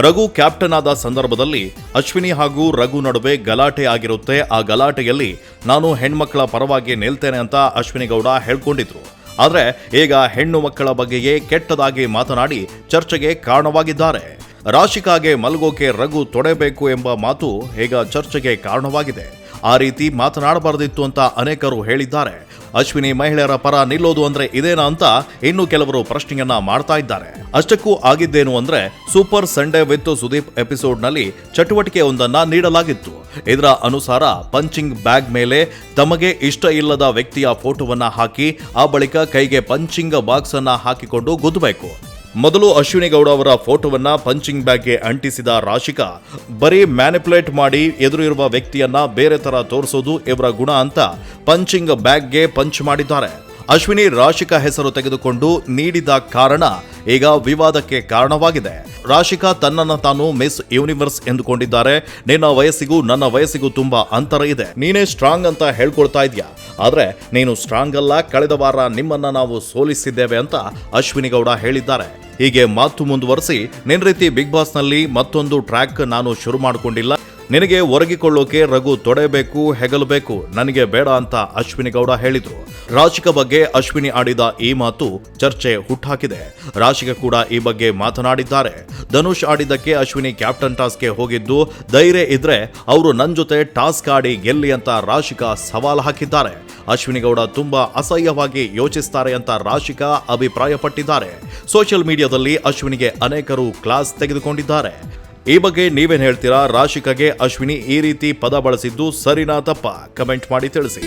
Raghu captain ಆದ ಸಂದರ್ಭದಲ್ಲಿ ಅಶ್ವಿನಿ ಹಾಗೂ ರಘು ನಡುವೆ ಗಲಾಟೆ ಆಗಿರುತ್ತೆ. ಆ ಗಲಾಟೆಯಲ್ಲಿ ನಾನು ಹೆಣ್ಮಕ್ಕಳ ಪರವಾಗಿ ನಿಲ್ತೇನೆ ಅಂತ ಅಶ್ವಿನಿ ಗೌಡ ಹೇಳ್ಕೊಂಡಿದ್ರು. ಆದ್ರೆ ಈಗ ಹೆಣ್ಣು ಮಕ್ಕಳ ಬಗ್ಗೆಯೇ ಕೆಟ್ಟದಾಗಿ ಮಾತನಾಡಿ ಚರ್ಚೆಗೆ ಕಾರಣವಾಗಿದ್ದಾರೆ. ರಾಶಿಕಾಗೆ ಮಲ್ಗೋಕೆ ರಘು ತೊಡೆಬೇಕು ಎಂಬ ಮಾತು ಈಗ ಚರ್ಚೆಗೆ ಕಾರಣವಾಗಿದೆ. ಆ ರೀತಿ ಮಾತನಾಡಬಾರದಿತ್ತು ಅಂತ ಅನೇಕರು ಹೇಳಿದ್ದಾರೆ. ಅಶ್ವಿನಿ ಮಹಿಳೆಯರ ಪರ ನಿಲ್ಲೋದು ಅಂದ್ರೆ ಇದೇನಾ ಅಂತ ಇನ್ನು ಕೆಲವರು ಪ್ರಶ್ನೆಯನ್ನ ಮಾಡ್ತಾ ಇದ್ದಾರೆ. ಅಷ್ಟಕ್ಕೂ ಆಗಿದ್ದೇನು ಅಂದ್ರೆ ಸೂಪರ್ ಸಂಡೇ ವಿತ್ ಸುದೀಪ್ ಎಪಿಸೋಡ್ನಲ್ಲಿ ಚಟುವಟಿಕೆ ಒಂದನ್ನ ನೀಡಲಾಗಿತ್ತು. ಇದರ ಅನುಸಾರ ಪಂಚಿಂಗ್ ಬ್ಯಾಗ್ ಮೇಲೆ ತಮಗೆ ಇಷ್ಟ ಇಲ್ಲದ ವ್ಯಕ್ತಿಯ ಫೋಟೋವನ್ನ ಹಾಕಿ ಆ ಬಳಿಕ ಕೈಗೆ ಪಂಚಿಂಗ್ ಬಾಕ್ಸ್ ಅನ್ನ ಹಾಕಿಕೊಂಡು ಗುದ್ದಬೇಕು. ಮೊದಲು ಅಶ್ವಿನಿ ಗೌಡ ಅವರ ಫೋಟೋವನ್ನ ಪಂಚಿಂಗ್ ಬ್ಯಾಗ್ಗೆ ಅಂಟಿಸಿದ ರಾಶಿಕಾ ಬರೀ ಮ್ಯಾನಿಪುಲೇಟ್ ಮಾಡಿ ಎದುರಿರುವ ವ್ಯಕ್ತಿಯನ್ನ ಬೇರೆ ತರ ತೋರಿಸೋದು ಇವರ ಗುಣ ಅಂತ ಪಂಚಿಂಗ್ ಬ್ಯಾಗ್ಗೆ ಪಂಚ್ ಮಾಡಿದ್ದಾರೆ. ಅಶ್ವಿನಿ ರಾಶಿಕಾ ಹೆಸರು ತೆಗೆದುಕೊಂಡು ನೀಡಿದ ಕಾರಣ ಈಗ ವಿವಾದಕ್ಕೆ ಕಾರಣವಾಗಿದೆ. ರಾಶಿಕಾ ತನ್ನನ್ನು ತಾನು ಮಿಸ್ ಯೂನಿವರ್ಸ್ ಎಂದುಕೊಂಡಿದ್ದಾರೆ. ನಿನ್ನ ವಯಸ್ಸಿಗೂ ನನ್ನ ವಯಸ್ಸಿಗೂ ತುಂಬಾ ಅಂತರ ಇದೆ. ನೀನೇ ಸ್ಟ್ರಾಂಗ್ ಅಂತ ಹೇಳ್ಕೊಳ್ತಾ ಇದೆಯಾ, ಆದ್ರೆ ನೀನು ಸ್ಟ್ರಾಂಗ್ ಅಲ್ಲ. ಕಳೆದ ವಾರ ನಿಮ್ಮನ್ನ ನಾವು ಸೋಲಿಸಿದ್ದೇವೆ ಅಂತ ಅಶ್ವಿನಿ ಗೌಡ ಹೇಳಿದ್ದಾರೆ. ಹೀಗೆ ಮಾತು ಮುಂದುವರಿಸಿ ನಿನ್ನ ರೀತಿ ಬಿಗ್ ಬಾಸ್ ನಲ್ಲಿ ಮತ್ತೊಂದು ಟ್ರ್ಯಾಕ್ ನಾನು ಶುರು ಮಾಡಿಕೊಂಡಿಲ್ಲ. ನಿನಗೆ ಒರಗಿಕೊಳ್ಳೋಕೆ ರಘು ತೊಡೆಬೇಕು, ಹೆಗಲಬೇಕು, ನನಗೆ ಬೇಡ ಅಂತ ಅಶ್ವಿನಿ ಗೌಡ ಹೇಳಿದ್ರು. ರಾಶಿಕಾ ಬಗ್ಗೆ ಅಶ್ವಿನಿ ಆಡಿದ ಈ ಮಾತು ಚರ್ಚೆ ಹುಟ್ಟಾಕಿದೆ. ರಾಶಿಕಾ ಕೂಡ ಈ ಬಗ್ಗೆ ಮಾತನಾಡಿದ್ದಾರೆ. ಧನುಷ್ ಆಡಿದ್ದಕ್ಕೆ ಅಶ್ವಿನಿ ಕ್ಯಾಪ್ಟನ್ ಟಾಸ್ಕ್ಗೆ ಹೋಗಿದ್ದು, ಧೈರ್ಯ ಇದ್ರೆ ಅವರು ನನ್ನ ಜೊತೆ ಟಾಸ್ಕ್ ಆಡಿ ಗೆಲ್ಲಿ ಅಂತ ರಾಶಿಕಾ ಸವಾಲು ಹಾಕಿದ್ದಾರೆ. ಅಶ್ವಿನಿ ಗೌಡ ತುಂಬಾ ಅಸಹ್ಯವಾಗಿ ಯೋಚಿಸ್ತಾರೆ ಅಂತ ರಾಶಿಕಾ ಅಭಿಪ್ರಾಯಪಟ್ಟಿದ್ದಾರೆ. ಸೋಷಿಯಲ್ ಮೀಡಿಯಾದಲ್ಲಿ ಅಶ್ವಿನಿಗೆ ಅನೇಕರು ಕ್ಲಾಸ್ ತೆಗೆದುಕೊಂಡಿದ್ದಾರೆ. ಈ ಬಗ್ಗೆ ನೀವೇನ್ ಹೇಳ್ತೀರಾ? ರಾಶಿಕಾಗೆ ಅಶ್ವಿನಿ ಈ ರೀತಿ ಪದ ಬಳಸಿದ್ದು ಸರಿನಾ ತಪ್ಪಾ? ಕಮೆಂಟ್ ಮಾಡಿ ತಿಳಿಸಿ.